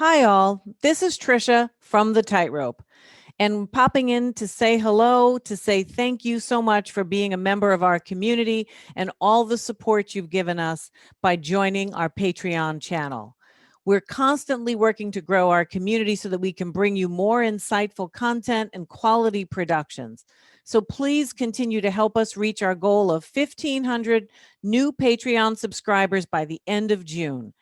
Hi, all. This is Tricia from The Tightrope, and popping in to say hello, to say thank you so much for being a member of our community and all the support you've given us by joining our Patreon channel. We're constantly working to grow our community so that we can bring you more insightful content and quality productions. So please continue to help us reach our goal of 1,500 new Patreon subscribers by the end of June.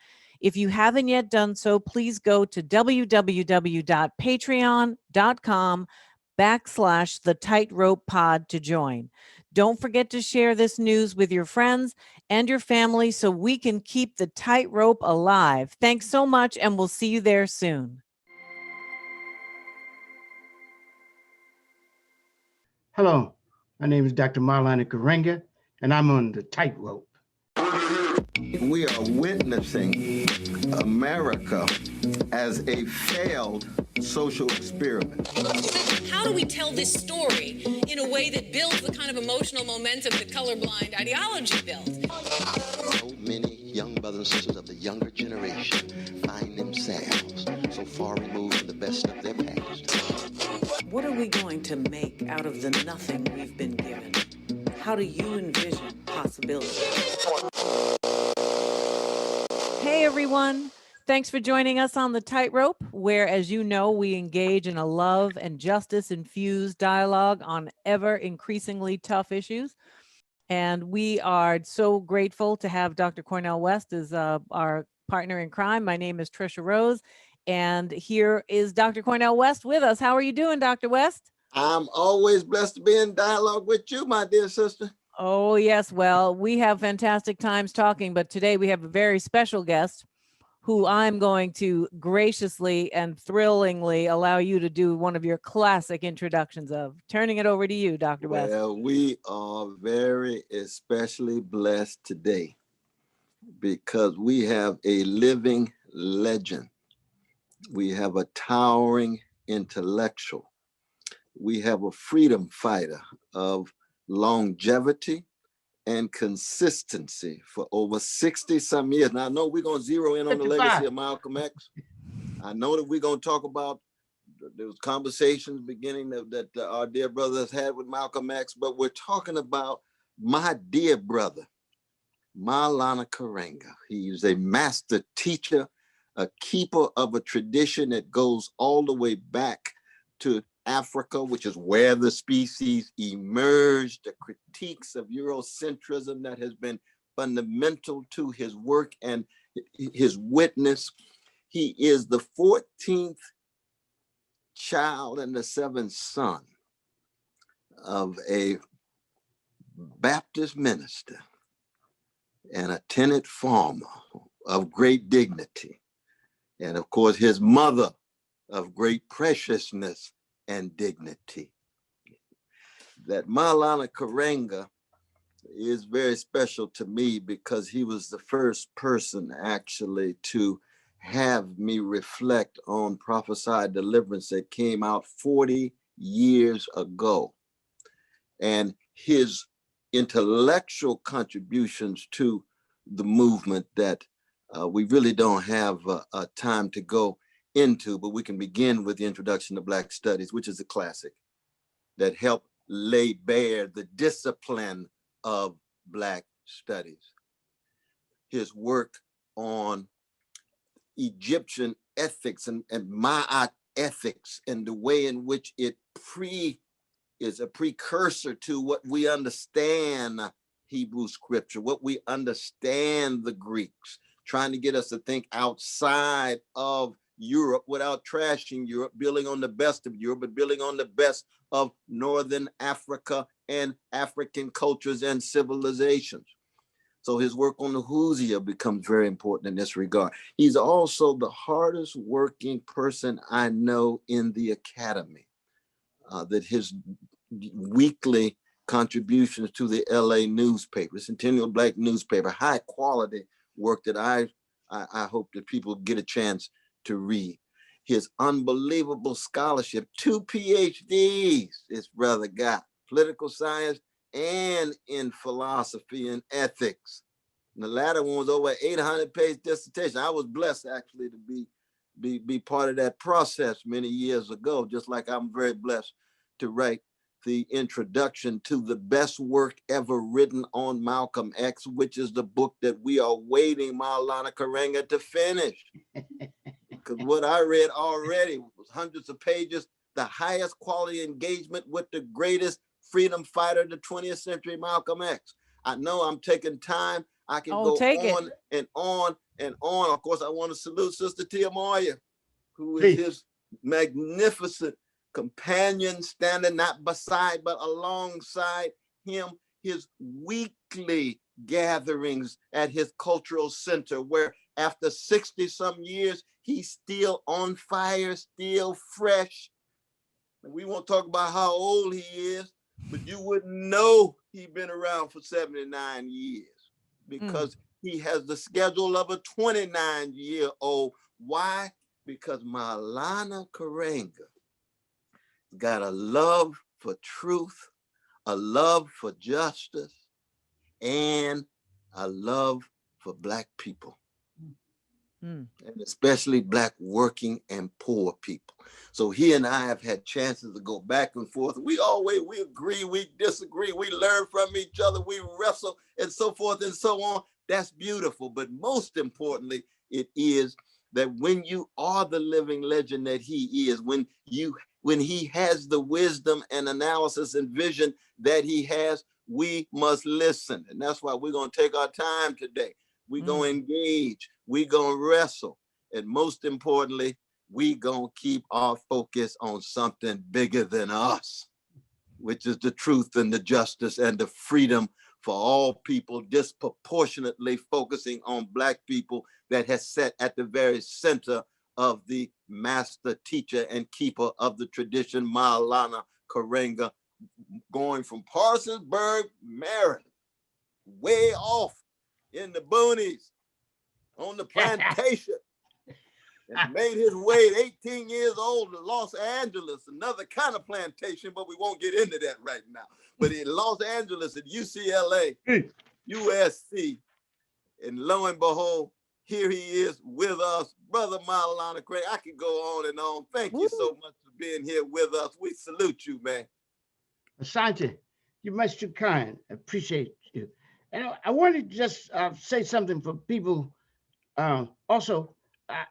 If you haven't yet done so, please go to www.patreon.com/the tightrope pod to join. Don't forget to share this news with your friends and your family so we can keep the tightrope alive. Thanks so much, and we'll see you there soon. Hello, my name is Dr. Maulana Karenga, and I'm on the tightrope. We are witnessing America as a failed social experiment. How do we tell this story in a way that builds the kind of emotional momentum that colorblind ideology builds? So many young brothers and sisters of the younger generation find themselves so far removed from the best of their past. What are we going to make out of the nothing we've been given? How do you envision possibility? Hey, everyone. Thanks for joining us on The Tightrope, where, as you know, we engage in a love and justice-infused dialogue on ever-increasingly tough issues. And we are so grateful to have Dr. Cornel West as our partner in crime. My name is Tricia Rose, and here is Dr. Cornel West with us. How are you doing, Dr. West? I'm always blessed to be in dialogue with you, my dear sister. Oh, yes. Well, we have fantastic times talking, but today we have a very special guest who I'm going to graciously and thrillingly allow you to do one of your classic introductions of. Turning it over to you, Dr. West. Well, we are very especially blessed today because we have a living legend. We have a towering intellectual. We have a freedom fighter of longevity and consistency for over 60 some years. Now I know we're gonna zero in on the legacy of Malcolm X. I know that we're gonna talk about those conversations beginning that our dear brothers had with Malcolm X, but we're talking about my dear brother, Maulana Karenga. He's a master teacher, a keeper of a tradition that goes all the way back to Africa, which is where the species emerged, the critiques of Eurocentrism that has been fundamental to his work and his witness. He is the 14th child and the 7th son of a Baptist minister and a tenant farmer of great dignity. And of course, his mother of great preciousness and dignity. That Maulana Karenga is very special to me because he was the first person actually to have me reflect on Prophesied Deliverance that came out 40 years ago. And his intellectual contributions to the movement that we really don't have time to go into, but we can begin with the introduction to Black Studies, which is a classic that helped lay bare the discipline of Black studies. His work on Egyptian ethics and Ma'at ethics and the way in which it is a precursor to what we understand Hebrew scripture, what we understand the Greeks, trying to get us to think outside of Europe without trashing Europe, building on the best of Europe, but building on the best of Northern Africa and African cultures and civilizations. So his work on the Huzia becomes very important in this regard. He's also the hardest working person I know in the academy. That his weekly contributions to the LA newspaper, Centennial Black newspaper, high quality work that I hope that people get a chance to read. His unbelievable scholarship, 2 PhDs this brother got, political science and in philosophy and ethics. And the latter one was over 800-page dissertation. I was blessed actually to be be part of that process many years ago, just like I'm very blessed to write the introduction to the best work ever written on Malcolm X, which is the book that we are waiting Maulana Karenga to finish. Because what I read already was hundreds of pages, the highest quality engagement with the greatest freedom fighter of the 20th century, Malcolm X. I know I'm taking time. I can go on and on and on. Of course, I want to salute Sister Tia Moya, who is his magnificent companion, standing not beside, but alongside him, his weekly gatherings at his cultural center, where after 60 some years, he's still on fire, still fresh. And we won't talk about how old he is, but you wouldn't know he'd been around for 79 years because he has the schedule of a 29-year-old. Why? Because Maulana Karenga got a love for truth, a love for justice, and a love for Black people. And especially Black working and poor people. So he and I have had chances to go back and forth. We agree, we disagree, we learn from each other, we wrestle, and so forth and so on. That's beautiful. But most importantly, it is that when you are the living legend that he is, when he has the wisdom and analysis and vision that he has, we must listen. And that's why we're going to take our time today. We're going to engage. We're going to wrestle. And most importantly, we're going to keep our focus on something bigger than us, which is the truth and the justice and the freedom for all people, disproportionately focusing on Black people, that has set at the very center of the master teacher and keeper of the tradition, Maulana Karenga, going from Parsonsburg, Maryland, way off in the boonies on the plantation, and made his way at 18 years old to Los Angeles, another kind of plantation, but we won't get into that right now. But in Los Angeles, at UCLA, USC, and lo and behold, here he is with us, Brother Maulana Karenga. I can go on and on. Thank you so much for being here with us. We salute you, man. Asante, you're much too kind. I appreciate you. And I wanted to just say something for people. Also,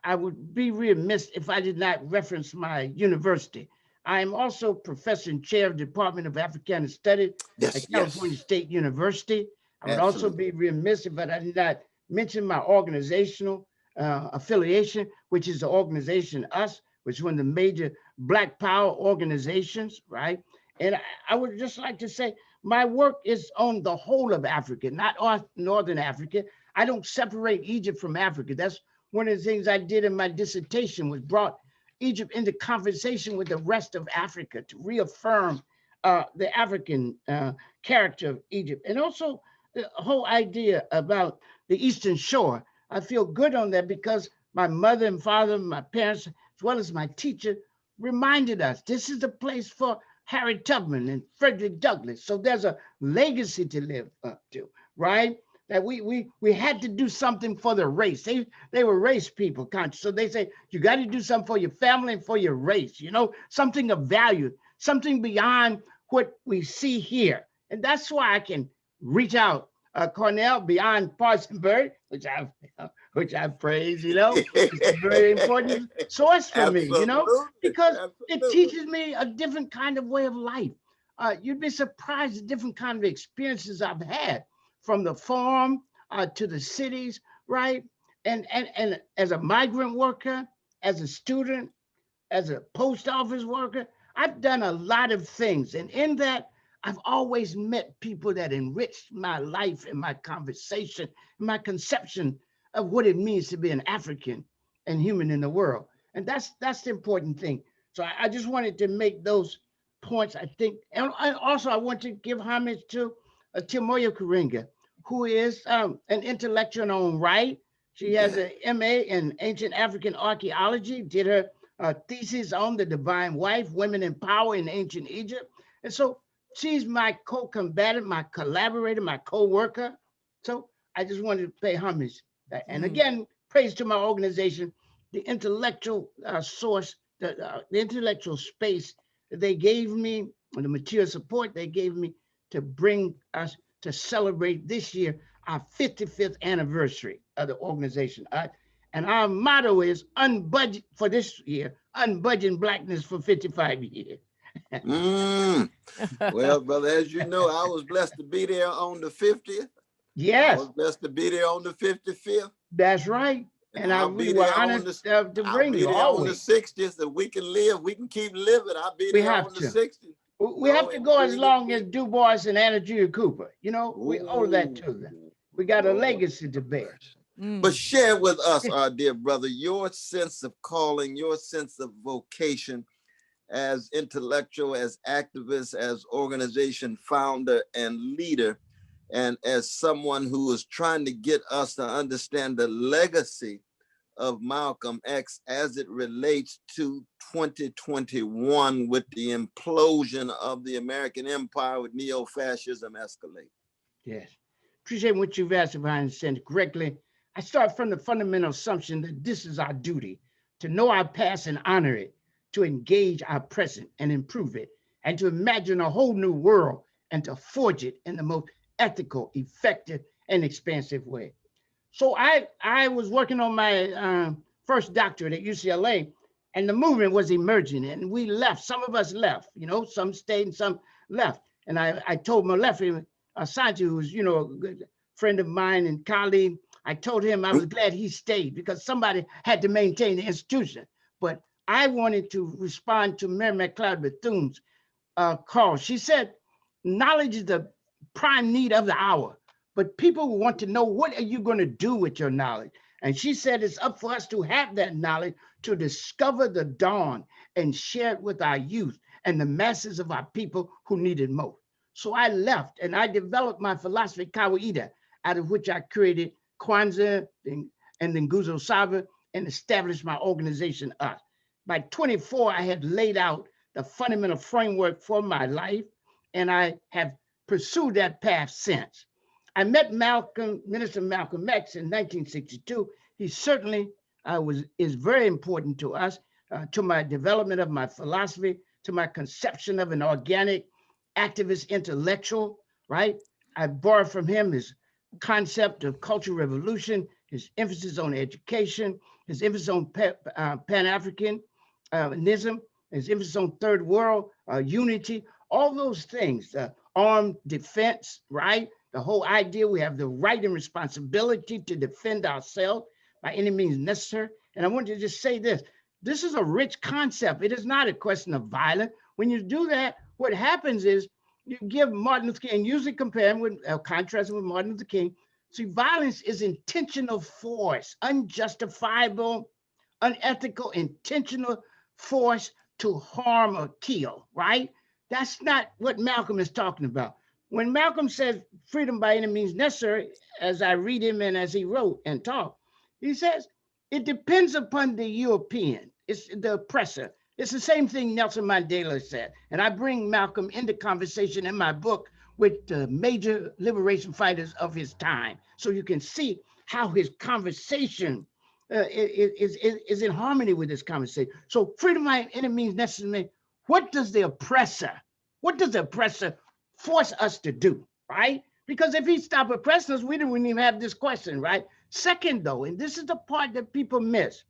I would be remiss if I did not reference my university. I am also professor and chair of the Department of Africana Studies at California State University. I would also be remiss if I did not mention my organizational affiliation, which is the organization US, which is one of the major Black Power organizations, right? And I would just like to say, my work is on the whole of Africa, not on Northern Africa. I don't separate Egypt from Africa. That's one of the things I did in my dissertation, was brought Egypt into conversation with the rest of Africa to reaffirm the African character of Egypt. And also the whole idea about the Eastern Shore. I feel good on that because my mother and father, my parents, as well as my teacher, reminded us this is the place for Harriet Tubman and Frederick Douglass. So there's a legacy to live up to, right? That we had to do something for the race. They were race people conscious. So they say, you got to do something for your family and for your race, you know, something of value, something beyond what we see here. And that's why I can reach out, Cornel, beyond Parsonsburg, which I've praised, you know. It's a very important source for me, you know, because it teaches me a different kind of way of life. You'd be surprised at different kind of experiences I've had, from the farm to the cities, right? And as a migrant worker, as a student, as a post office worker, I've done a lot of things. And in that, I've always met people that enriched my life and my conversation, and my conception of what it means to be an African and human in the world. And that's the important thing. So I just wanted to make those points, I think. And also I want to give homage to Timoya Karenga, who is an intellectual in her own right. She has an MA in ancient African archaeology, did her thesis on the divine wife, women in power in ancient Egypt. And so she's my co-combatant, my collaborator, my co-worker. So I just wanted to pay homage. And again, praise to my organization, the intellectual source, the intellectual space that they gave me, and the material support they gave me to bring us to celebrate this year our 55th anniversary of the organization. And our motto is unbudget for this year, unbudgeting Blackness for 55 years. Well, brother, as you know, I was blessed to be there on the 50th. Yes. I was blessed to be there on the 55th. That's right. And I really was honored to bring you always. On the 60th. If we can live, we can keep living. I'll be there on the 60th. We have to go as long as Du Bois and Anna Julia Cooper. You know, we owe that to them. We got a legacy to bear. But share with us, our dear brother, your sense of calling, your sense of vocation as intellectual, as activist, as organization founder and leader, and as someone who is trying to get us to understand the legacy of Malcolm X as it relates to 2021 with the implosion of the American empire with neo-fascism escalate. Yes. Appreciate what you've asked, if I understand correctly. I start from the fundamental assumption that this is our duty, to know our past and honor it, to engage our present and improve it, and to imagine a whole new world and to forge it in the most ethical, effective, and expansive way. So I was working on my first doctorate at UCLA, and the movement was emerging, and we left. Some of us left, you know, some stayed and some left. And I told Molefi Asante, who's, you know, a good friend of mine and colleague, I told him I was glad he stayed because somebody had to maintain the institution. But I wanted to respond to Mary McLeod Bethune's call. She said, knowledge is the prime need of the hour, but people want to know, what are you going to do with your knowledge? And she said, it's up for us to have that knowledge, to discover the dawn and share it with our youth and the masses of our people who need it most. So I left and I developed my philosophy, Kawaida, out of which I created Kwanzaa and then Nguzo Saba and established my organization up. By 24, I had laid out the fundamental framework for my life, and I have pursued that path since. I met Minister Malcolm X in 1962. He certainly is very important to us, to my development of my philosophy, to my conception of an organic activist intellectual, right? I borrowed from him his concept of cultural revolution, his emphasis on education, his emphasis on Pan-Africanism, his emphasis on third world unity, all those things, armed defense, right? The whole idea we have the right and responsibility to defend ourselves by any means necessary. And I want to just say this is a rich concept. It is not a question of violence. When you do that, what happens is you give Martin Luther King, and usually compare him with, contrast with Martin Luther King. See, violence is intentional force, unjustifiable, unethical, intentional force to harm or kill, right? That's not what Malcolm is talking about. When Malcolm says freedom by any means necessary, as I read him and as he wrote and talked, he says, it depends upon the European, it's the oppressor. It's the same thing Nelson Mandela said. And I bring Malcolm into conversation in my book with the major liberation fighters of his time. So you can see how his conversation is in harmony with this conversation. So freedom by any means necessary. What does the oppressor force us to do, right? Because if he stopped oppressing us, we wouldn't even have this question, right? Second, though, and this is the part that people miss,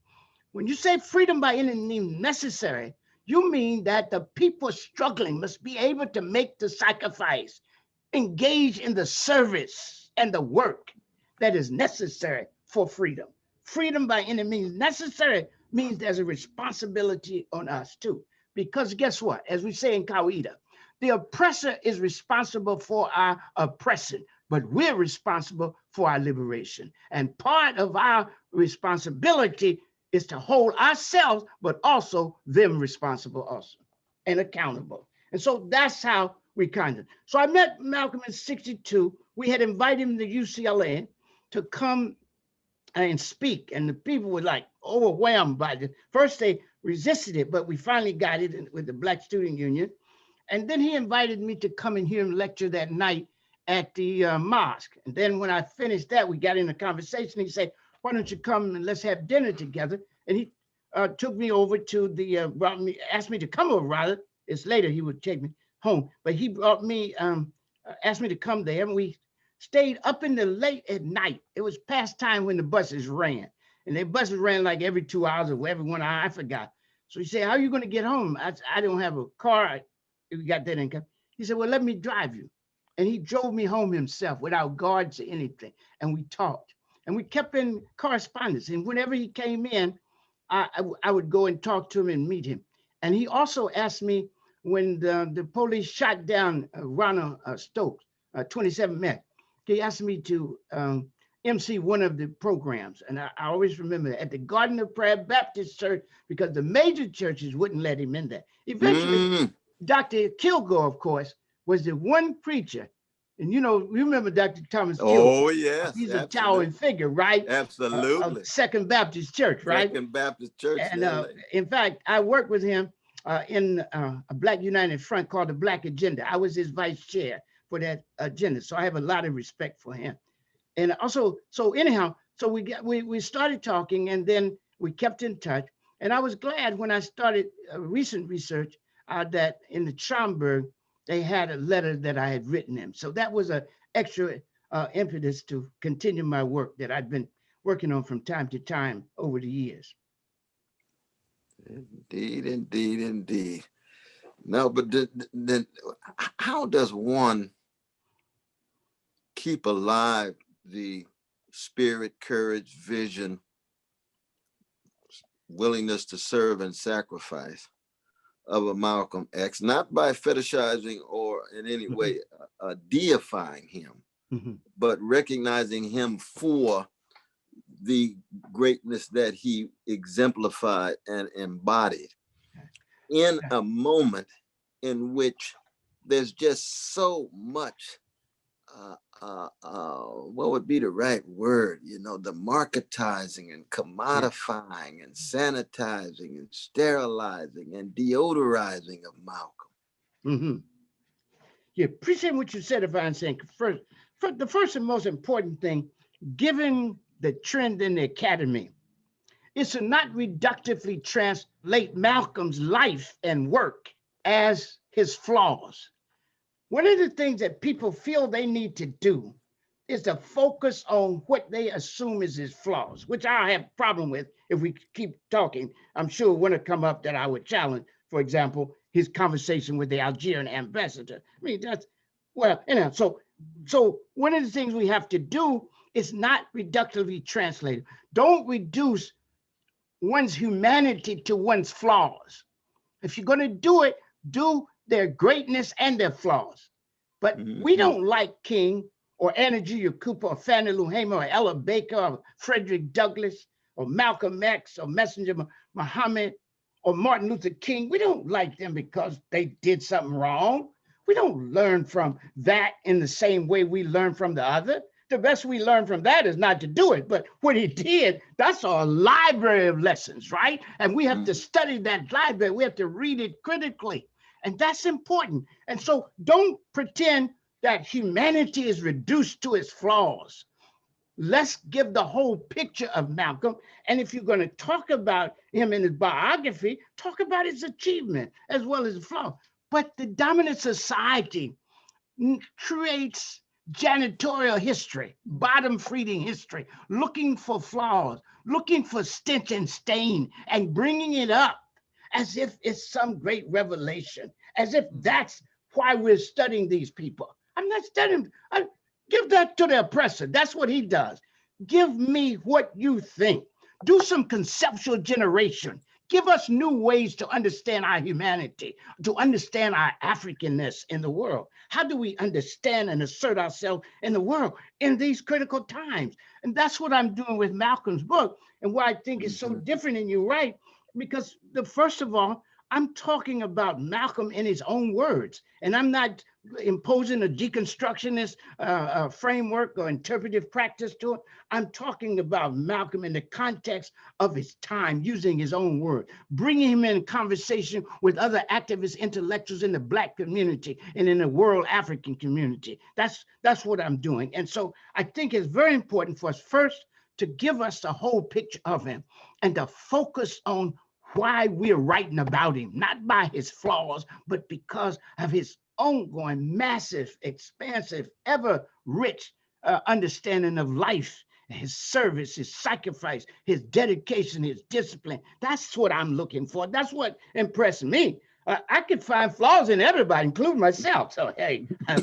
when you say freedom by any means necessary, you mean that the people struggling must be able to make the sacrifice, engage in the service and the work that is necessary for freedom. Freedom by any means necessary means there's a responsibility on us too. Because guess what? As we say in Kawaida, the oppressor is responsible for our oppression, but we're responsible for our liberation. And part of our responsibility is to hold ourselves, but also them responsible also and accountable. And so that's how we kind of. So I met Malcolm in 62. We had invited him to UCLA to come and speak. And the people were like overwhelmed by it. First they resisted it, but we finally got it with the Black Student Union. And then he invited me to come and hear him lecture that night at the mosque. And then when I finished that, we got in a conversation. He said, why don't you come and let's have dinner together? And he took me over to the, asked me to come over rather. It's later he would take me home, but he brought me, asked me to come there, and we stayed up in the late at night. It was past time when the buses ran, and the buses ran like every 2 hours or every 1 hour, I forgot. So he said, how are you going to get home? I don't have a car. We got that income. He said, well, let me drive you. And he drove me home himself without guards or anything. And we talked, and we kept in correspondence. And whenever he came in, I would go and talk to him and meet him. And he also asked me when the police shot down Ronald Stokes, 27 men, he asked me to MC one of the programs. And I always remember that at the Garden of Prayer Baptist Church, because the major churches wouldn't let him in there. Eventually, Dr. Kilgore, of course, was the one preacher. And you remember Dr. Thomas Kilgore. Oh, yes. He's absolutely. a towering figure, right? Absolutely. Of Second Baptist Church, right? Second Baptist Church. And in fact, I worked with him in a Black United Front called the Black Agenda. I was his vice chair for that agenda. So I have a lot of respect for him. And also, so we started talking, and then we kept in touch. And I was glad when I started recent research that in the Schomburg, they had a letter that I had written him. So that was an extra impetus to continue my work that I've been working on from time to time over the years. Indeed, indeed, indeed. No, but then how does one keep alive the spirit, courage, vision, willingness to serve and sacrifice of a Malcolm X, not by fetishizing or in any way deifying him, but recognizing him for the greatness that he exemplified and embodied in a moment in which there's just so much, what would be the right word? The marketizing and commodifying and sanitizing and sterilizing and deodorizing of Malcolm. Yeah, appreciate what you said, Yvonne, saying the first and most important thing, given the trend in the academy, is to not reductively translate Malcolm's life and work as his flaws. One of the things that people feel they need to do is to focus on what they assume is his flaws, which I have a problem with. If we keep talking, I'm sure when it come up that I would challenge, for example, his conversation with the Algerian ambassador. I mean, that's, well, so one of the things we have to do is not reductively translate it. Don't reduce one's humanity to one's flaws. If you're going to do it, do their greatness and their flaws. But we don't like King or Anna Julia Cooper or Fannie Lou Hamer or Ella Baker or Frederick Douglass or Malcolm X or Messenger Muhammad or Martin Luther King. We don't like them because they did something wrong. We don't learn from that in the same way we learn from the other. The best we learn from that is not to do it. But what he did, that's a library of lessons, right? And we have to study that library. We have to read it critically. And that's important. And so don't pretend that humanity is reduced to its flaws. Let's give the whole picture of Malcolm. And if you're going to talk about him in his biography, talk about his achievement as well as the flaw. But the dominant society creates janitorial history, bottom feeding history, looking for flaws, looking for stench and stain, and bringing it up as if it's some great revelation, as if that's why we're studying these people. I'm not studying. Give that to the oppressor. That's what he does. Give me what you think. Do some conceptual generation. Give us new ways to understand our humanity, to understand our Africanness in the world. How do we understand and assert ourselves in the world in these critical times? And that's what I'm doing with Malcolm's book, and why I think it's so different, and you're right, because first of all, I'm talking about Malcolm in his own words, and I'm not imposing a deconstructionist framework or interpretive practice to it. I'm talking about Malcolm in the context of his time, using his own word, bringing him in conversation with other activist intellectuals in the Black community and in the world African community. That's what I'm doing. And so I think it's very important for us first to give us the whole picture of him and to focus on why we're writing about him, not by his flaws, but because of his ongoing, massive, expansive, ever rich understanding of life, his service, his sacrifice, his dedication, his discipline. That's what I'm looking for. That's what impressed me. I could find flaws in everybody, including myself. So, hey, I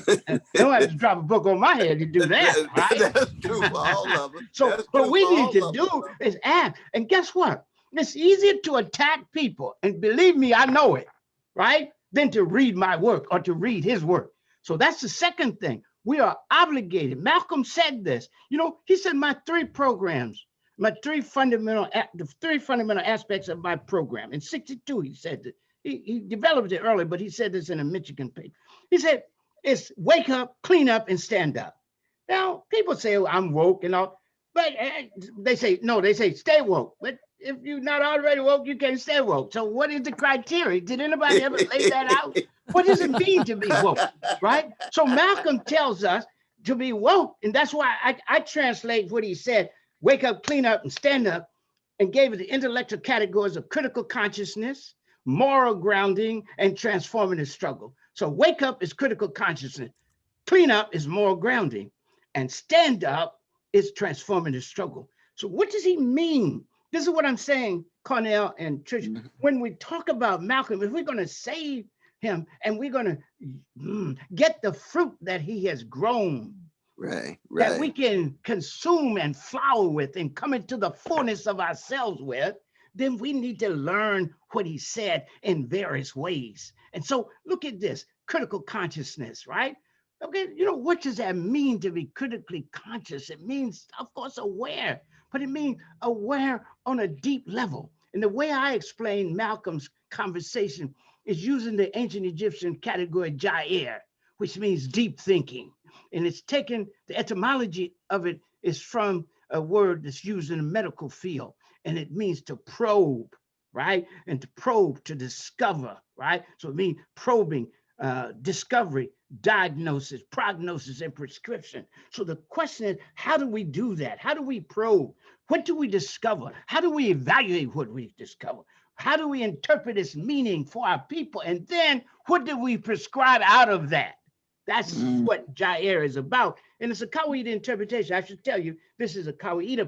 don't have to drop a book on my head to do that, right? That's true for all of us. So what we need to do is ask. And guess what? It's easier to attack people, and believe me, I know it, right? Than to read my work or to read his work. So that's the second thing. We are obligated. Malcolm said this. You know, he said my three fundamental aspects of my program. In 62, he said that. He developed it early, but he said this in a Michigan paper. He said, it's wake up, clean up, and stand up. Now, people say, oh, I'm woke and all, but they say stay woke. But if you're not already woke, you can't stay woke. So what is the criteria? Did anybody ever lay that out? What does it mean to be woke, right? So Malcolm tells us to be woke, and that's why I translate what he said, wake up, clean up, and stand up, and gave it the intellectual categories of critical consciousness, moral grounding, and transformative struggle. So wake up is critical consciousness, clean up is moral grounding, and stand up is transformative struggle. So what does he mean? This is what I'm saying, Cornel and Tricia. When we talk about Malcolm, if we're going to save him and we're going to get the fruit that he has grown, right, that we can consume and flower with and come into the fullness of ourselves with, then we need to learn what he said in various ways. And so look at this, critical consciousness, right? Okay, you know, what does that mean to be critically conscious? It means, of course, aware, but it means aware on a deep level. And the way I explain Malcolm's conversation is using the ancient Egyptian category Jair, which means deep thinking. And it's taken, the etymology of it is from a word that's used in the medical field, and it means to probe, right? And to probe, to discover, right? So it means probing, discovery, diagnosis, prognosis, and prescription. So the question is, how do we do that? How do we probe? What do we discover? How do we evaluate what we discover? How do we interpret its meaning for our people? And then what do we prescribe out of that? That's what Jair is about. And it's a Kawaida interpretation. I should tell you, this is a Kawaida,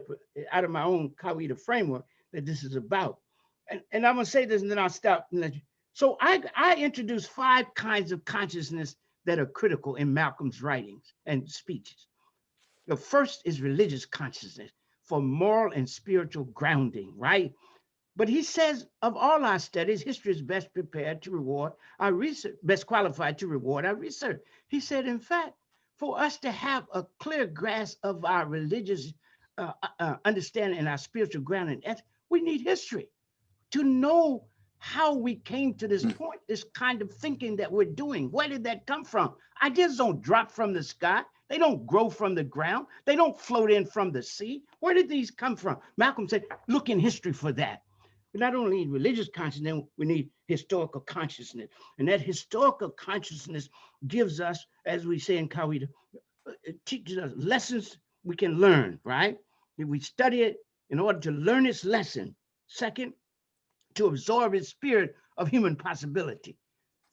out of my own Kawaida framework, that this is about. And I'm gonna say this and then I'll stop and let you. So I introduced 5 kinds of consciousness that are critical in Malcolm's writings and speeches. The first is religious consciousness for moral and spiritual grounding, right? But he says of all our studies, history is best prepared to reward our research, best qualified to reward our research. He said, in fact, for us to have a clear grasp of our religious understanding and our spiritual grounding, we need history to know how we came to this point, this kind of thinking that we're doing. Where did that come from? Ideas don't drop from the sky. They don't grow from the ground. They don't float in from the sea. Where did these come from? Malcolm said, look in history for that. We not only need religious consciousness, we need historical consciousness. And that historical consciousness gives us, as we say in Kawaida, it teaches us lessons we can learn, right? If we study it in order to learn its lesson. Second, to absorb its spirit of human possibility.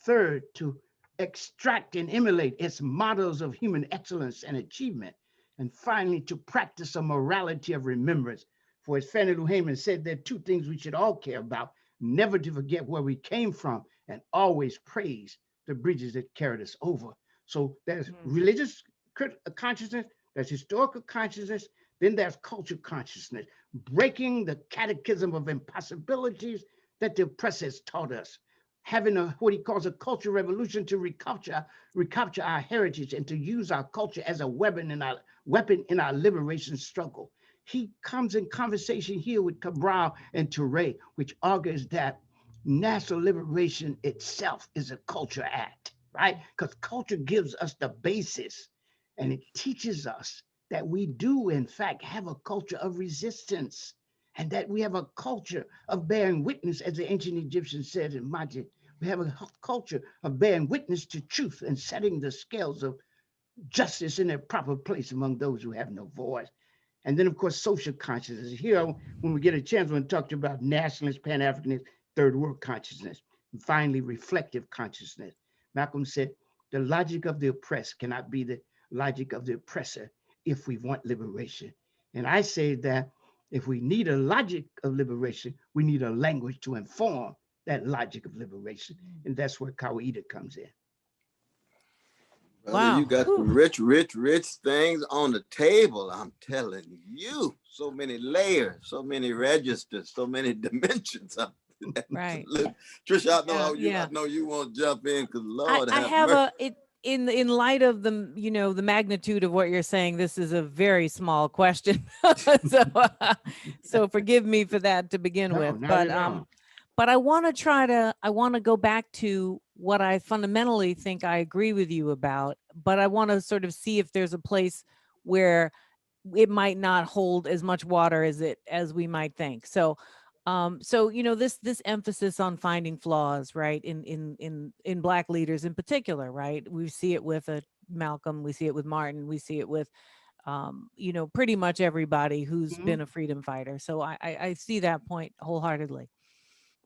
Third, to extract and emulate its models of human excellence and achievement. And finally, to practice a morality of remembrance. For as Fannie Lou Hamer said, there are 2 things we should all care about: never to forget where we came from and always praise the bridges that carried us over. So there's religious consciousness, there's historical consciousness, then there's cultural consciousness, breaking the catechism of impossibilities that the oppressor has taught us, having what he calls a cultural revolution to recapture our heritage and to use our culture as a weapon in our liberation struggle. He comes in conversation here with Cabral and Touré, which argues that national liberation itself is a culture act, right? Because culture gives us the basis, and it teaches us that we do, in fact, have a culture of resistance, and that we have a culture of bearing witness, as the ancient Egyptians said in Majid. We have a culture of bearing witness to truth and setting the scales of justice in their proper place among those who have no voice. And then, of course, social consciousness. Here, when we get a chance, we're going to talk to you about nationalist, Pan-Africanist, third world consciousness, and finally, reflective consciousness. Malcolm said, the logic of the oppressed cannot be the logic of the oppressor if we want liberation. And I say that if we need a logic of liberation, we need a language to inform that logic of liberation. And that's where Kawaida comes in. Brother, Wow. you got some rich, rich, rich things on the table. I'm telling you, so many layers, so many registers, so many dimensions. Right. Tricia, Yeah. I know you want to jump in because Lord I have have mercy. in light of the, you know, the magnitude of what you're saying, this is a very small question. So forgive me for that to begin No, with. not at all. But I want to go back to what I fundamentally think I agree with you about, but I want to sort of see if there's a place where it might not hold as much water as we might think. So you know, this emphasis on finding flaws, right, in Black leaders in particular, right? We see it with Malcolm, we see it with Martin, we see it with you know, pretty much everybody who's been a freedom fighter. So I see that point wholeheartedly.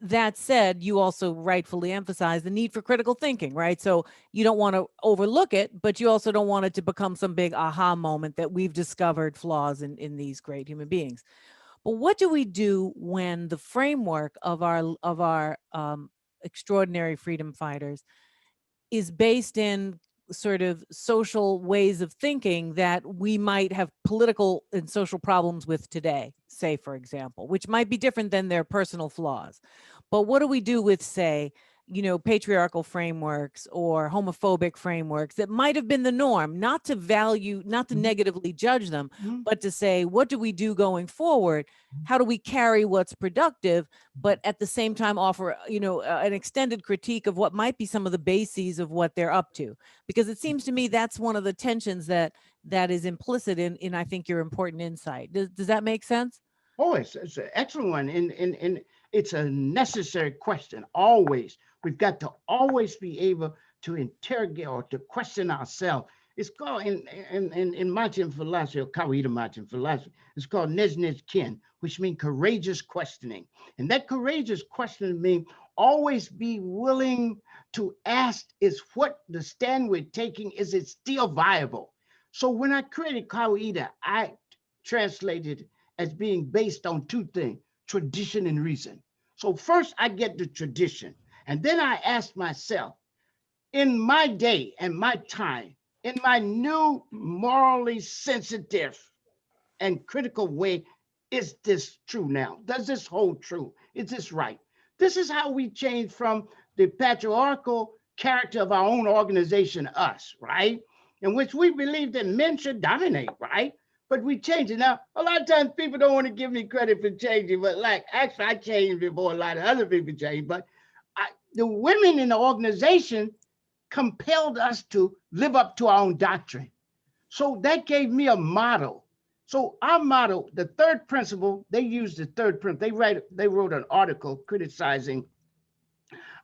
That said, you also rightfully emphasize the need for critical thinking, right? So you don't want to overlook it, but you also don't want it to become some big aha moment that we've discovered flaws in these great human beings. But what do we do when the framework of our extraordinary freedom fighters is based in sort of social ways of thinking that we might have political and social problems with today, say, for example, which might be different than their personal flaws. But what do we do with, say, you know, patriarchal frameworks or homophobic frameworks that might have been the norm, not to negatively judge them, but to say, what do we do going forward? How do we carry what's productive, but at the same time offer, you know, an extended critique of what might be some of the bases of what they're up to? Because it seems to me that's one of the tensions that is implicit in I think, your important insight. Does that make sense? Oh, it's an excellent one. And it's a necessary question, always. We've got to always be able to interrogate or to question ourselves. It's called, in Machian philosophy, or Kawaida Machian philosophy, it's called Nezhnez Kin, which means courageous questioning. And that courageous questioning means always be willing to ask, is what the stand we're taking, is it still viable? So when I created Kawaida, I translated as being based on two things, tradition and reason. So first I get the tradition, and then I ask myself, in my day and my time, in my new morally sensitive and critical way, is this true now? Does this hold true? Is this right? This is how we change from the patriarchal character of our own organization, us, right? In which we believe that men should dominate, right? But we change it. Now, a lot of times people don't want to give me credit for changing, but like, actually I changed before a lot of other people changed, but the women in the organization compelled us to live up to our own doctrine. So that gave me a model. So our model, the third principle, they used the third principle. They wrote an article criticizing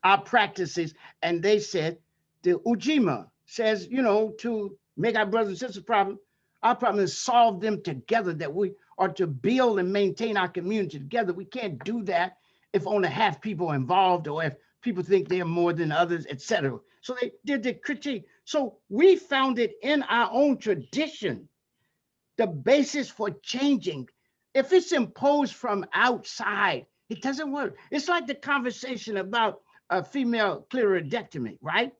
our practices, and they said the Ujima says, you know, to make our brothers and sisters problem, our problem is solve them together, that we are to build and maintain our community together. We can't do that if only half people are involved or if people think they're more than others, etc. So they did the critique. So we found it in our own tradition, the basis for changing. If it's imposed from outside, it doesn't work. It's like the conversation about a female clitoridectomy, right?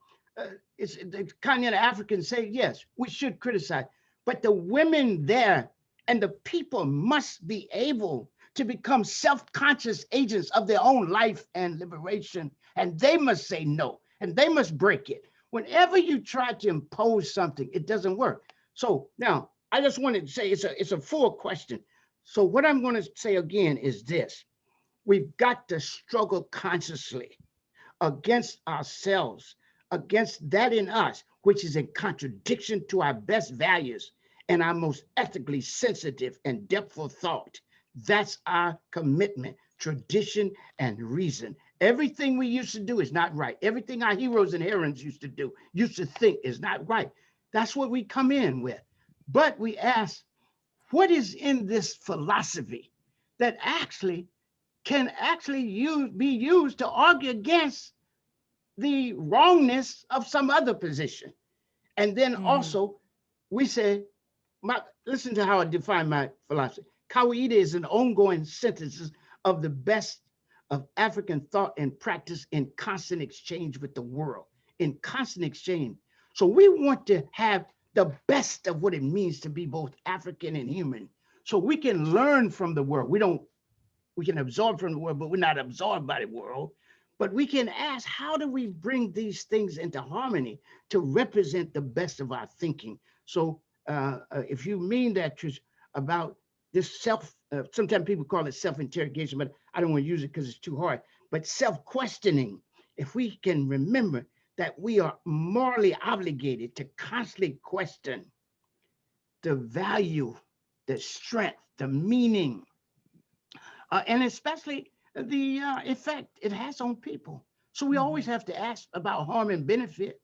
It's the continental Africans say, yes, we should criticize, but the women there and the people must be able to become self-conscious agents of their own life and liberation, and they must say no, and they must break it. Whenever you try to impose something, it doesn't work. So now, I just wanted to say it's a full question. So what I'm going to say again is this: we've got to struggle consciously against ourselves, against that in us, which is in contradiction to our best values and our most ethically sensitive and depthful thought. That's our commitment, tradition and reason. Everything we used to do is not right. Everything our heroes and heroines used to do, used to think is not right. That's what we come in with. But we ask, what is in this philosophy that actually can be used to argue against the wrongness of some other position. And then also we say, listen to how I define my philosophy. Kawaida is an ongoing synthesis of the best of African thought and practice in constant exchange with the world, in constant exchange. So we want to have the best of what it means to be both African and human. So we can learn from the world. We can absorb from the world, but we're not absorbed by the world. But we can ask, how do we bring these things into harmony to represent the best of our thinking? So if you mean that, Tricia, about this sometimes people call it self-interrogation, but I don't want to use it because it's too hard, but self-questioning, if we can remember that we are morally obligated to constantly question the value, the strength, the meaning, and especially the effect it has on people. So we always have to ask about harm and benefit.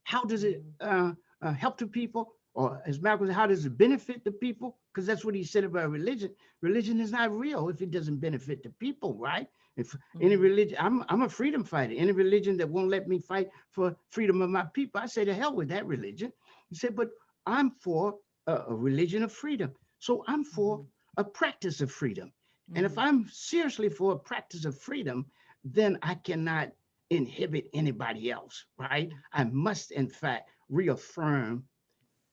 How does it help the people? Or as Malcolm said, how does it benefit the people? Because that's what he said about religion. Religion is not real if it doesn't benefit the people, right? If any religion, I'm a freedom fighter. Any religion that won't let me fight for freedom of my people, I say to hell with that religion. He said, but I'm for a religion of freedom. So I'm for a practice of freedom. And if I'm seriously for a practice of freedom, then I cannot inhibit anybody else, right? I must, in fact, reaffirm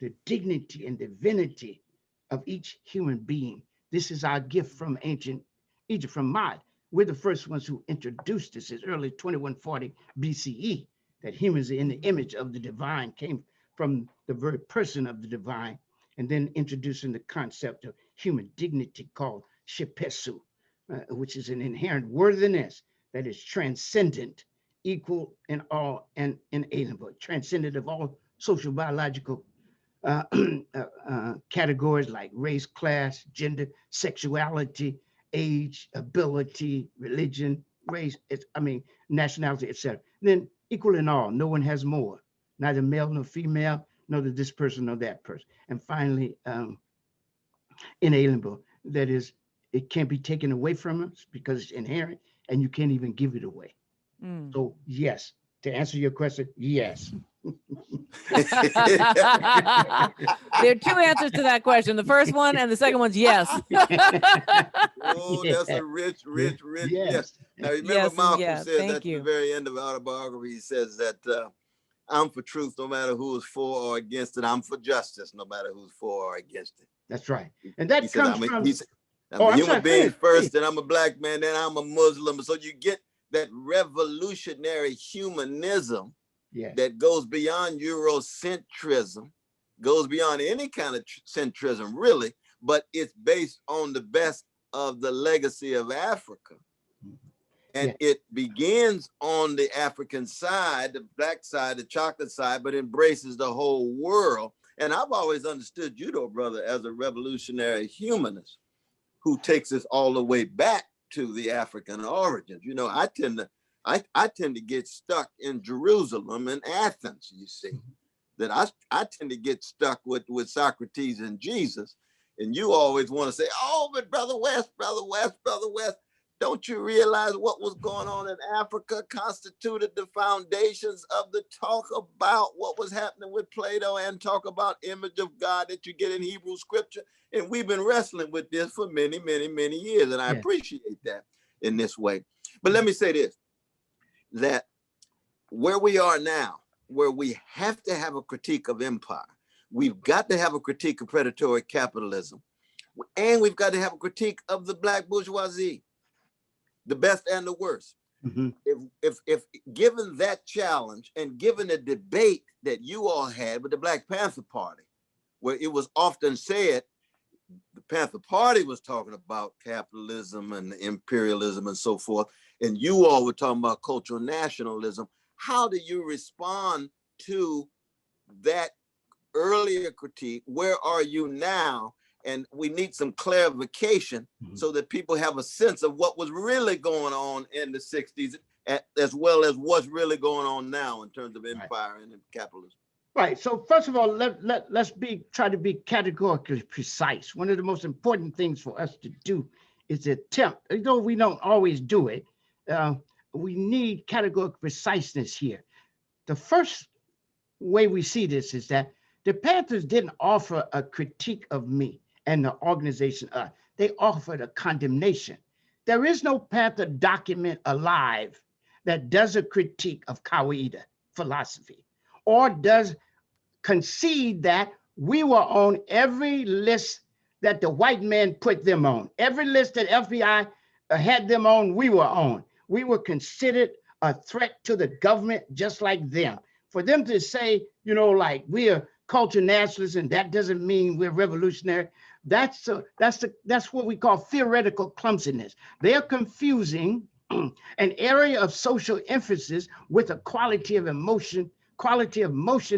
the dignity and divinity of each human being. This is our gift from ancient Egypt, from Mad. We're the first ones who introduced this as early 2140 BCE, that humans are in the image of the divine, came from the very person of the divine, and then introducing the concept of human dignity called shepesu, which is an inherent worthiness that is transcendent, equal in all and inalienable, transcendent of all social biological categories like race, class, gender, sexuality, age, ability, religion, race, nationality, etc. Then equal in all, no one has more, neither male nor female, nor this person nor that person. And finally, inalienable, that is, it can't be taken away from us because it's inherent and you can't even give it away. So yes, to answer your question, yes. There are two answers to that question. The first one and the second one's yes. Oh, that's a rich yes. Now remember, Yes and Malcolm yeah. said Thank at you. the very end of autobiography, he says that I'm for truth no matter who is for or against it. I'm for justice no matter who's for or against it. That's right. And that comes from... I'm a human being first, then I'm a black man, then I'm a Muslim. So you get that revolutionary humanism that goes beyond Eurocentrism, goes beyond any kind of centrism, really, but it's based on the best of the legacy of Africa. And it begins on the African side, the black side, the chocolate side, but embraces the whole world. And I've always understood you, though, brother, as a revolutionary humanist who takes us all the way back to the African origins. You know, I tend to get stuck in Jerusalem and Athens, you see, that I tend to get stuck with Socrates and Jesus. And you always want to say, oh, but Brother West, don't you realize what was going on in Africa constituted the foundations of the talk about what was happening with Plato and talk about image of God that you get in Hebrew scripture? And we've been wrestling with this for many, many, many years. And I appreciate that in this way. But let me say this, that where we are now, where we have to have a critique of empire, we've got to have a critique of predatory capitalism, and we've got to have a critique of the black bourgeoisie, the best and the worst. If given that challenge and given the debate that you all had with the Black Panther Party, where it was often said the Panther Party was talking about capitalism and imperialism and so forth, and you all were talking about cultural nationalism, how do you respond to that earlier critique? Where are you now? And we need some clarification so that people have a sense of what was really going on in the 60s, as well as what's really going on now in terms of empire and capitalism. Right. So first of all, let's try to be categorically precise. One of the most important things for us to do is to attempt, though we don't always do it, uh, we need categorical preciseness here. The first way we see this is that the Panthers didn't offer a critique of me and the organization. They offered a condemnation. There is no Panther document alive that does a critique of Kawaida philosophy or does concede that we were on every list that the white man put them on. Every list that FBI had them on, we were on. We were considered a threat to the government just like them. For them to say, like we're culture nationalists and that doesn't mean we're revolutionary, that's what we call theoretical clumsiness. They're confusing an area of social emphasis with a quality of motion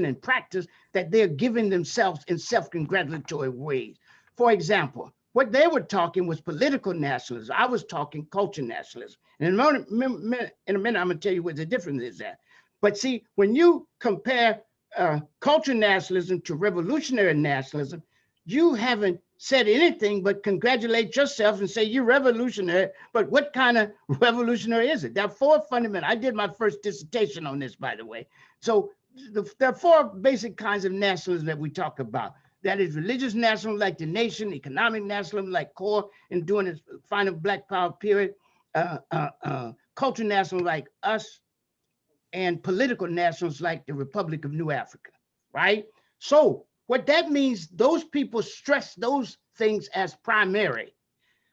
and practice that they're giving themselves in self-congratulatory ways. For example, what they were talking was political nationalism. I was talking culture nationalism. And in a minute, I'm going to tell you what the difference is there. But see, when you compare culture nationalism to revolutionary nationalism, you haven't said anything but congratulate yourself and say you're revolutionary. But what kind of revolutionary is it? There are four fundamental. I did my first dissertation on this, by the way. So there are four basic kinds of nationalism that we talk about. That is religious nationalism, like the nation; economic nationalism, like CORE, and during the final Black Power period; culture nationalism, like us; and political nationalists, like the Republic of New Africa. Right. So what that means, those people stress those things as primary.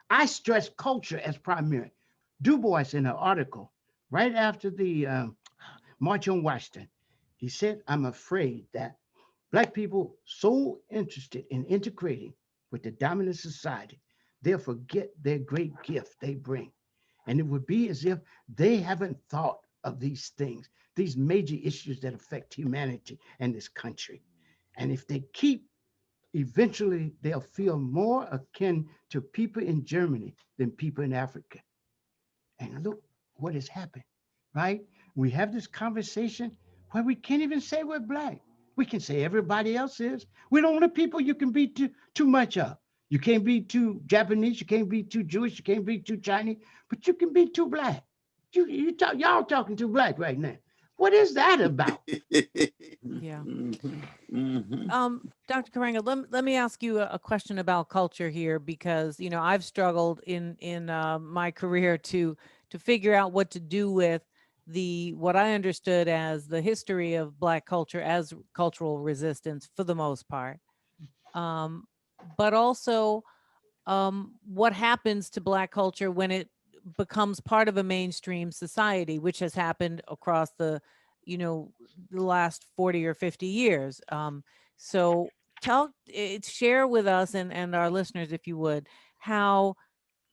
I stress culture as primary. Du Bois, in an article right after the March on Washington, he said, "I'm afraid that Black people so interested in integrating with the dominant society, they'll forget their great gift they bring. And it would be as if they haven't thought of these things, these major issues that affect humanity and this country. And if they keep, eventually they'll feel more akin to people in Germany than people in Africa." And look what has happened, right? We have this conversation where we can't even say we're Black. We can say everybody else is. We're the only people you can be too much of. You can't be too Japanese, you can't be too Jewish, you can't be too Chinese, but you can be too Black. Y'all talking too Black right now. What is that about? Yeah. Mhm. Dr. Karenga, let me ask you a question about culture here, because I've struggled in my career to figure out what to do with what I understood as the history of Black culture as cultural resistance for the most part, but also what happens to Black culture when it becomes part of a mainstream society, which has happened across the last 40 or 50 years. So share with us and our listeners, if you would, how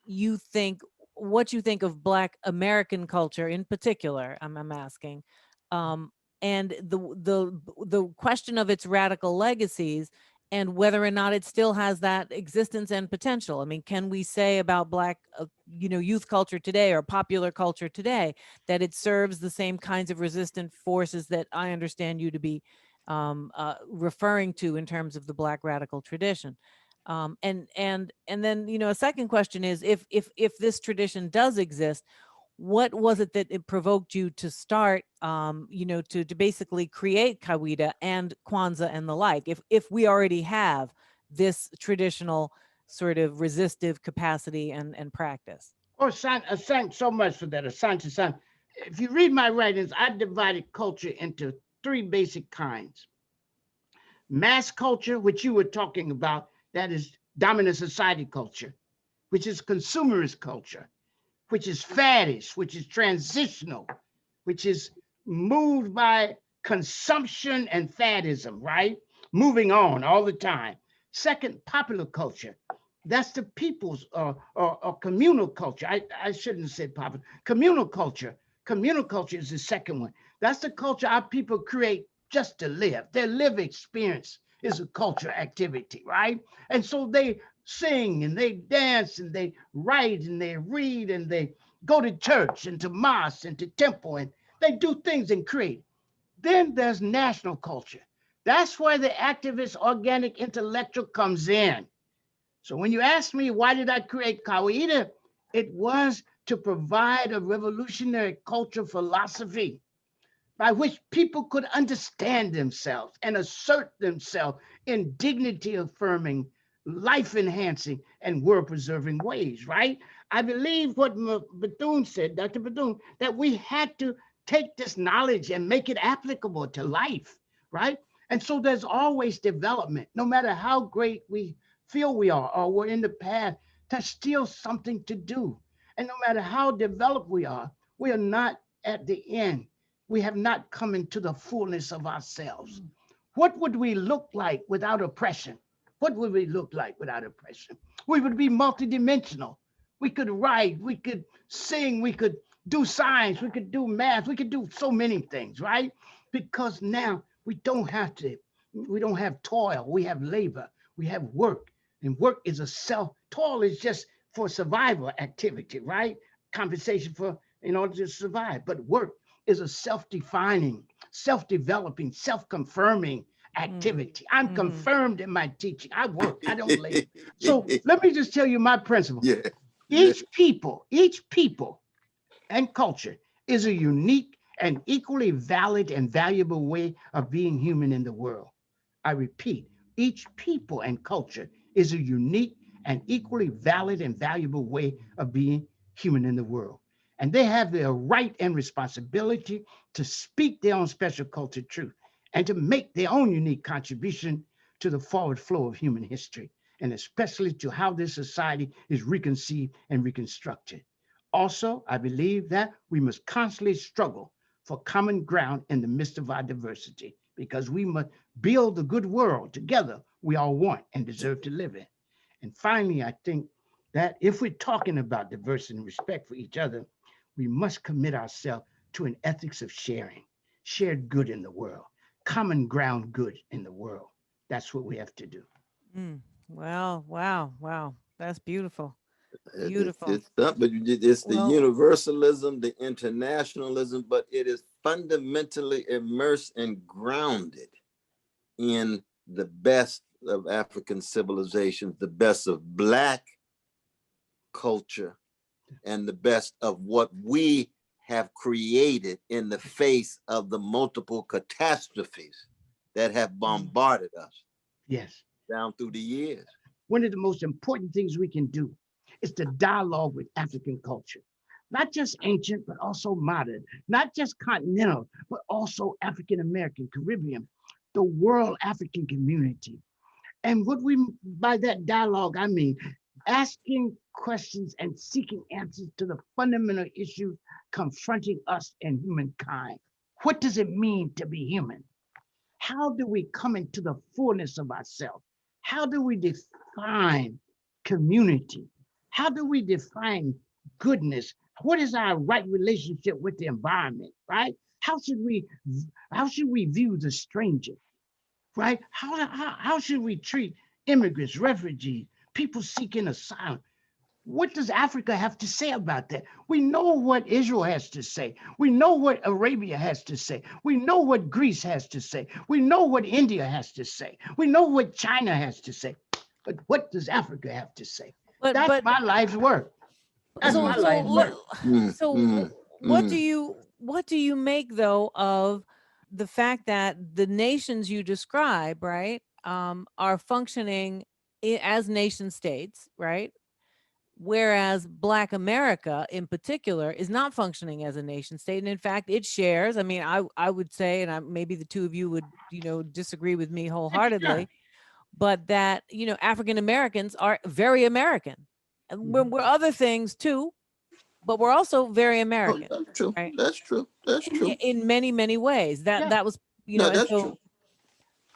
you think what you think of Black American culture in particular. I'm asking, um, and the question of its radical legacies and whether or not it still has that existence and potential. I mean, can we say about Black, youth culture today or popular culture today that it serves the same kinds of resistant forces that I understand you to be referring to in terms of the Black radical tradition? And then a second question is, if this tradition does exist, what was it that it provoked you to start, to basically create Kawaida and Kwanzaa and the like, if we already have this traditional sort of resistive capacity and practice? Oh, thanks so much for that, Asante-san. If you read my writings, I divided culture into three basic kinds. Mass culture, which you were talking about, that is dominant society culture, which is consumerist culture, which is faddish, which is transitional, which is moved by consumption and faddism, right? Moving on all the time. Second, popular culture. That's the people's or communal culture. I shouldn't have said popular. Communal culture. Communal culture is the second one. That's the culture our people create just to live. Their live experience is a culture activity, right? And so they sing and they dance and they write and they read and they go to church and to mosque and to temple and they do things and create. Then there's national culture. That's where the activist, organic, intellectual comes in. So when you ask me, why did I create Kawaida? It was to provide a revolutionary culture philosophy by which people could understand themselves and assert themselves in dignity affirming, life enhancing, and world preserving ways, right? I believe what Bethune said, Dr. Bethune, that we had to take this knowledge and make it applicable to life, right? And so there's always development, no matter how great we feel we are or we're in the path, there's still something to do. And no matter how developed we are not at the end. We have not come into the fullness of ourselves. What would we look like without oppression? What would we look like without oppression? We would be multidimensional. We could write, we could sing, we could do science, we could do math, we could do so many things, right? Because now we don't have toil, we have labor, we have work. And work is toil is just for survival activity, right? Compensation for in order to survive. But work is a self-defining, self-developing, self-confirming activity. I'm confirmed in my teaching. I work, I don't labor. So let me just tell you my principle. Yeah. Each people and culture is a unique and equally valid and valuable way of being human in the world. I repeat, each people and culture is a unique and equally valid and valuable way of being human in the world. And they have the right and responsibility to speak their own special culture truth and to make their own unique contribution to the forward flow of human history, and especially to how this society is reconceived and reconstructed. Also, I believe that we must constantly struggle for common ground in the midst of our diversity, because we must build the good world together we all want and deserve to live in. And finally, I think that if we're talking about diversity and respect for each other, we must commit ourselves to an ethics of sharing, shared good in the world, common ground good in the world. That's what we have to do. Well, wow. That's beautiful. Beautiful. It's not, but it's the Well, universalism, the internationalism, but it is fundamentally immersed and grounded in the best of African civilizations, the best of Black culture, and the best of what we have created in the face of the multiple catastrophes that have bombarded us Yes. down through the years. One of the most important things we can do is to dialogue with African culture, not just ancient, but also modern, not just continental, but also African American, Caribbean, the world African community. And what we, by that dialogue, I mean asking questions and seeking answers to the fundamental issues confronting us and humankind. What does it mean to be human? How do we come into the fullness of ourselves? How do we define community? How do we define goodness? What is our right relationship with the environment, right? How should we view the stranger, right? How should we treat immigrants, refugees, people seeking asylum? What does Africa have to say about that? We know what Israel has to say. We know what Arabia has to say. We know what Greece has to say. We know what India has to say. We know what China has to say. But what does Africa have to say? That's my life's work. That's so my so life's work. what do you make though of the fact that the nations you describe, right, are functioning as nation states, right? Whereas Black America in particular is not functioning as a nation state. And in fact, it shares, I mean, I would say, and maybe the two of you would, disagree with me wholeheartedly, but that, African Americans are very American. And we're other things too, but we're also very American. That's true. Right? That's true. That's true. In many, many ways. That was, No, and that's so true.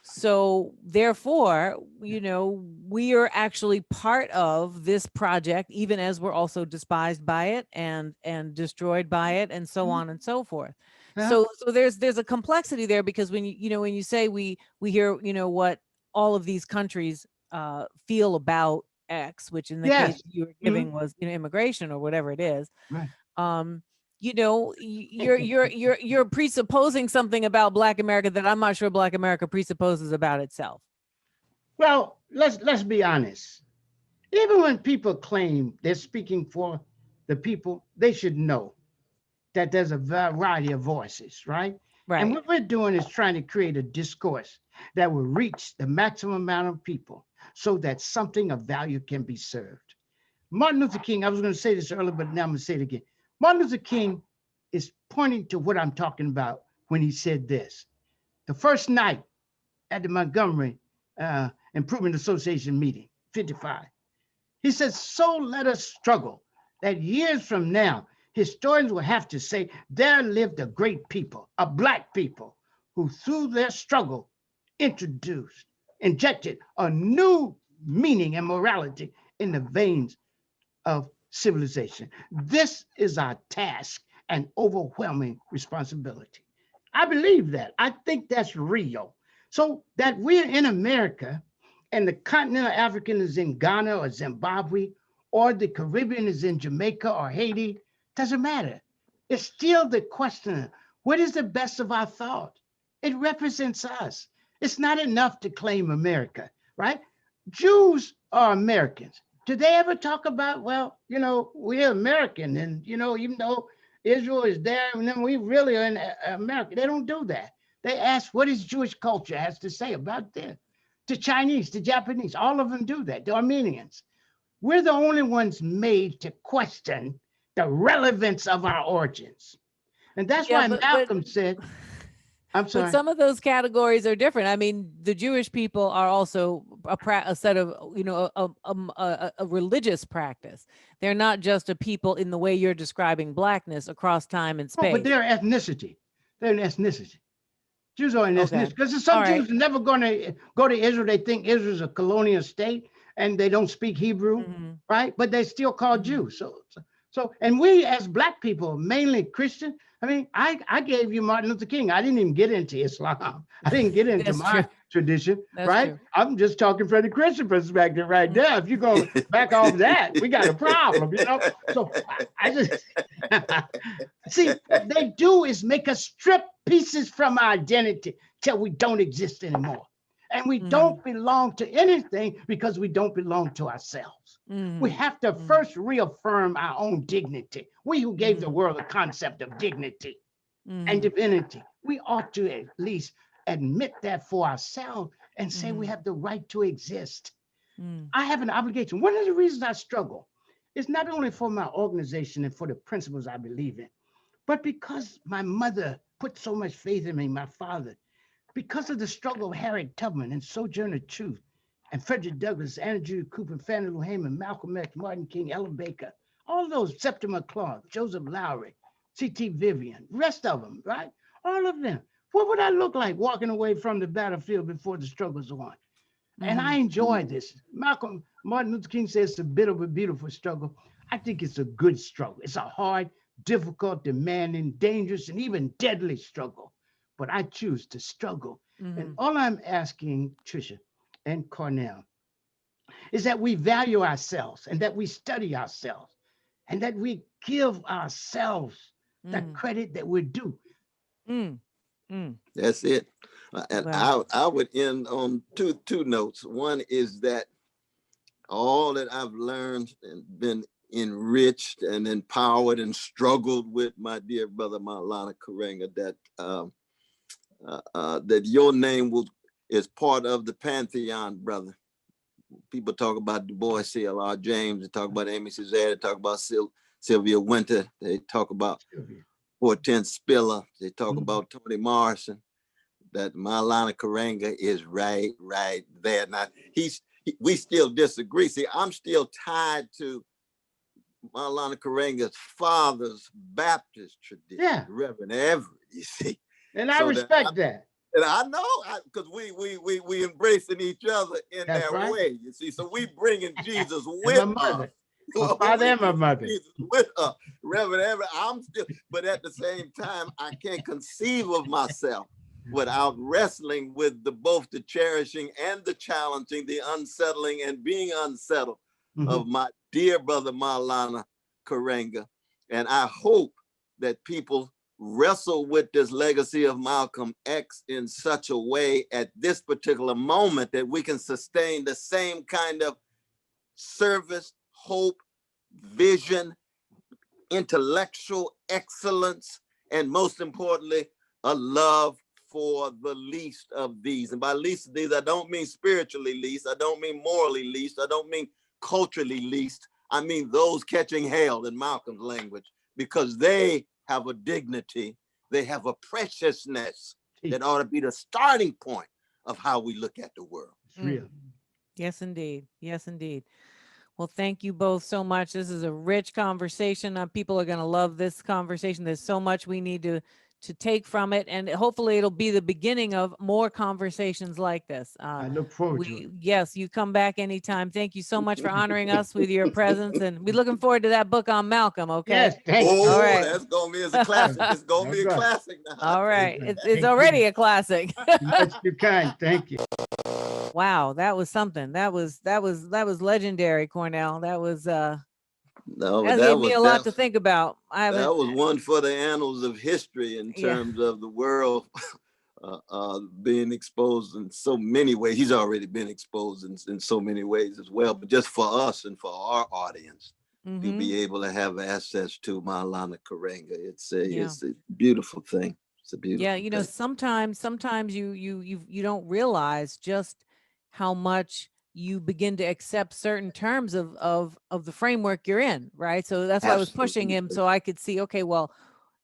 so therefore, we are actually part of this project, even as we're also despised by it and destroyed by it, and so on and so forth. Yeah. So there's a complexity there, because when you say we hear what all of these countries feel about X, which in the case you were giving was immigration or whatever it is. Right. you know, you're presupposing something about Black America that I'm not sure Black America presupposes about itself. Well, let's be honest. Even when people claim they're speaking for the people, they should know that there's a variety of voices, right? And Right. what we're doing is trying to create a discourse that will reach the maximum amount of people so that something of value can be served. Martin Luther King, I was going to say this earlier, but now I'm going to say it again. Martin Luther King is pointing to what I'm talking about when he said this. The first night at the Montgomery Improvement Association meeting, 55, he says, so let us struggle that years from now, historians will have to say, there lived a great people, a Black people, who through their struggle injected a new meaning and morality in the veins of civilization. This is our task and overwhelming responsibility. I believe that. I think that's real. So that we're in America and the continental African is in Ghana or Zimbabwe, or the Caribbean is in Jamaica or Haiti, doesn't matter. It's still the question, what is the best of our thought? It represents us. It's not enough to claim America, right? Jews are Americans. Do they ever talk about, well, you know, we're American and, you know, even though Israel is there and then we really are in America, they don't do that. They ask, what is Jewish culture has to say about this? The Chinese, the Japanese, all of them do that. The Armenians. We're the only ones made to question the relevance of our origins. And that's why Malcolm said, I'm sorry. But some of those categories are different. I mean, the Jewish people are also a set of, you know, a religious practice. They're not just a people in the way you're describing Blackness across time and space. Oh, but they're ethnicity. They're an ethnicity. Jews are an ethnicity. Because some Jews are never going to go to Israel. They think Israel's a colonial state and they don't speak Hebrew, right? But they're still called Jews. So, and we as Black people, mainly Christian, I mean, I gave you Martin Luther King. I didn't even get into Islam. I didn't get into my tradition, right? True. I'm just talking from the Christian perspective right there. If you go back off that, we got a problem, you know? So I just, see, what they do is make us strip pieces from our identity till we don't exist anymore. And we don't belong to anything because we don't belong to ourselves. We have to first reaffirm our own dignity. We who gave the world a concept of dignity and divinity, we ought to at least admit that for ourselves and say we have the right to exist. I have an obligation. One of the reasons I struggle is not only for my organization and for the principles I believe in, but because my mother put so much faith in me, my father, because of the struggle of Harriet Tubman and Sojourner Truth and Frederick Douglass, Andrew Cooper, Fannie Lou Hamer, Malcolm X, Martin King, Ella Baker, all those, Septimus Clark, Joseph Lowry, C.T. Vivian, rest of them, right? All of them. What would I look like walking away from the battlefield before the struggle's on? And I enjoy this. Martin Luther King says it's a bit of a beautiful struggle. I think it's a good struggle. It's a hard, difficult, demanding, dangerous, and even deadly struggle. But I choose to struggle. And all I'm asking, Tricia and Cornel, is that we value ourselves and that we study ourselves and that we give ourselves the credit that we're due. That's it. And wow. I would end on two notes. One is that all that I've learned and been enriched and empowered and struggled with my dear brother Maulana Karenga, that your name is part of the pantheon, brother. People talk about Du Bois, C.L.R. James, they talk about Amy Césaire, they talk about Sylvia Wynter, they talk about Hortense Spiller, they talk about Toni Morrison. That Maulana Karenga is right there. Now, we still disagree. See, I'm still tied to Maulana Karenga's father's Baptist tradition, Reverend Everett, you see. And I respect that. And I know, because we embracing each other in that way, you see. So we bringing Jesus with us. My father and my mother. With Reverend Everett, I'm still, but at the same time, I can't conceive of myself without wrestling with both the cherishing and the challenging, the unsettling and being unsettled of my dear brother Maulana Karenga. And I hope that people wrestle with this legacy of Malcolm X in such a way at this particular moment that we can sustain the same kind of service, hope, vision, intellectual excellence, and most importantly, a love for the least of these. And by least of these, I don't mean spiritually least, I don't mean morally least, I don't mean culturally least, I mean those catching hell in Malcolm's language, because they have a dignity, they have a preciousness that ought to be the starting point of how we look at the world. It's real. Yes, indeed. Yes, indeed. Well, thank you both so much. This is a rich conversation. People are going to love this conversation. There's so much we need to take from it, and hopefully it'll be the beginning of more conversations like this. I look forward to it. Yes, you come back anytime. Thank you so much for honoring us with your presence, and we're looking forward to that book on Malcolm. Okay. Yes, thank you. All right. That's gonna be a classic. It's gonna be a classic now. All right, Thank it's you. already a classic. You're kind. Thank you. Wow, that was something. That was legendary, Cornel. That was No, that gave me a lot to think about. I haven't. That was one for the annals of history in terms of the world being exposed in so many ways. He's already been exposed in so many ways as well, but just for us and for our audience to be able to have access to Maulana Karenga, it's a beautiful thing. It's a beautiful Yeah, you know, thing. sometimes you don't realize just how much you begin to accept certain terms of the framework you're in, right? So that's why I was pushing him, so I could see, okay, well,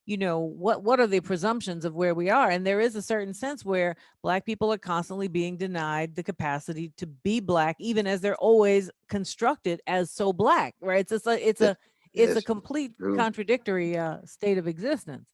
you know, what are the presumptions of where we are? And there is a certain sense where Black people are constantly being denied the capacity to be Black, even as they're always constructed as so Black, right? It's a complete contradictory state of existence.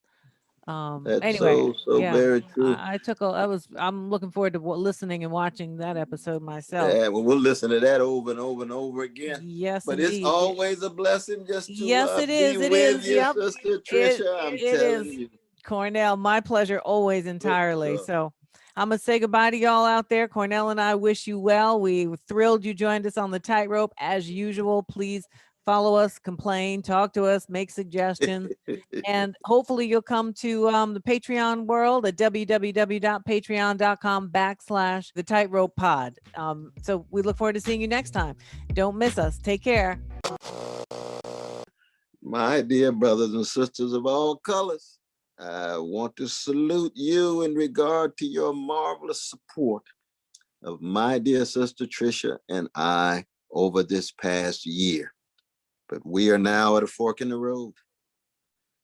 That's Anyway, so very true. I'm looking forward to listening and watching that episode myself. Yeah, well, we'll listen to that over and over and over again. Yes, but indeed. It's always a blessing just to Yes, it is. be It with is. you, Yep. Sister Tricia. I'm telling you. Cornel, my pleasure always, entirely. So I'm going to say goodbye to y'all out there. Cornel and I wish you well. We were thrilled you joined us on the Tightrope. As usual, please follow us, complain, talk to us, make suggestions. And hopefully you'll come to the Patreon world at www.patreon.com/the Tightrope Pod. So we look forward to seeing you next time. Don't miss us. Take care. My dear brothers and sisters of all colors, I want to salute you in regard to your marvelous support of my dear sister Tricia and I over this past year. But we are now at a fork in the road.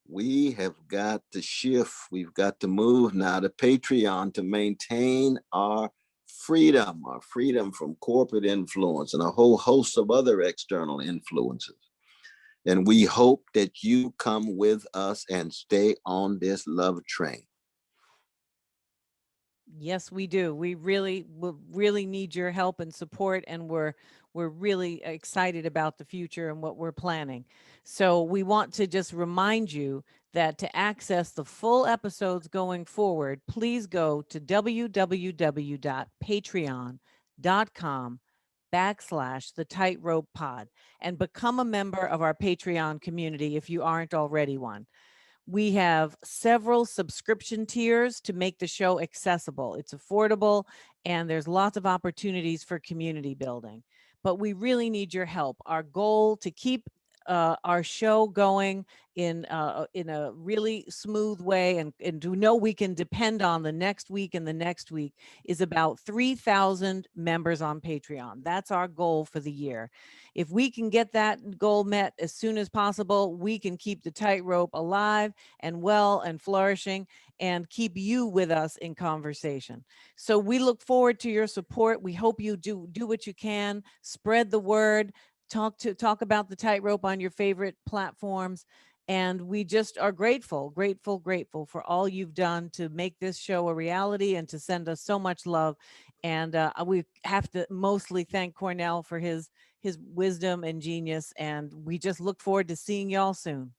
We have got to shift. We've got to move now to Patreon to maintain our freedom from corporate influence and a whole host of other external influences. And we hope that you come with us and stay on this love train. Yes, we do. We really need your help and support, and we're really excited about the future and what we're planning. So we want to just remind you that to access the full episodes going forward, please go to www.patreon.com/the Tightrope Pod and become a member of our Patreon community if you aren't already one. We have several subscription tiers to make the show accessible. It's affordable, and there's lots of opportunities for community building. But we really need your help. Our goal to keep our show going in a really smooth way and to know we can depend on the next week and the next week is about 3,000 members on Patreon. That's our goal for the year. If we can get that goal met as soon as possible, we can keep the Tightrope alive and well and flourishing and keep you with us in conversation. So we look forward to your support. We hope you do what you can, spread the word, talk about the Tightrope on your favorite platforms. And we just are grateful for all you've done to make this show a reality and to send us so much love. And we have to mostly thank Cornel for his wisdom and genius. And we just look forward to seeing y'all soon.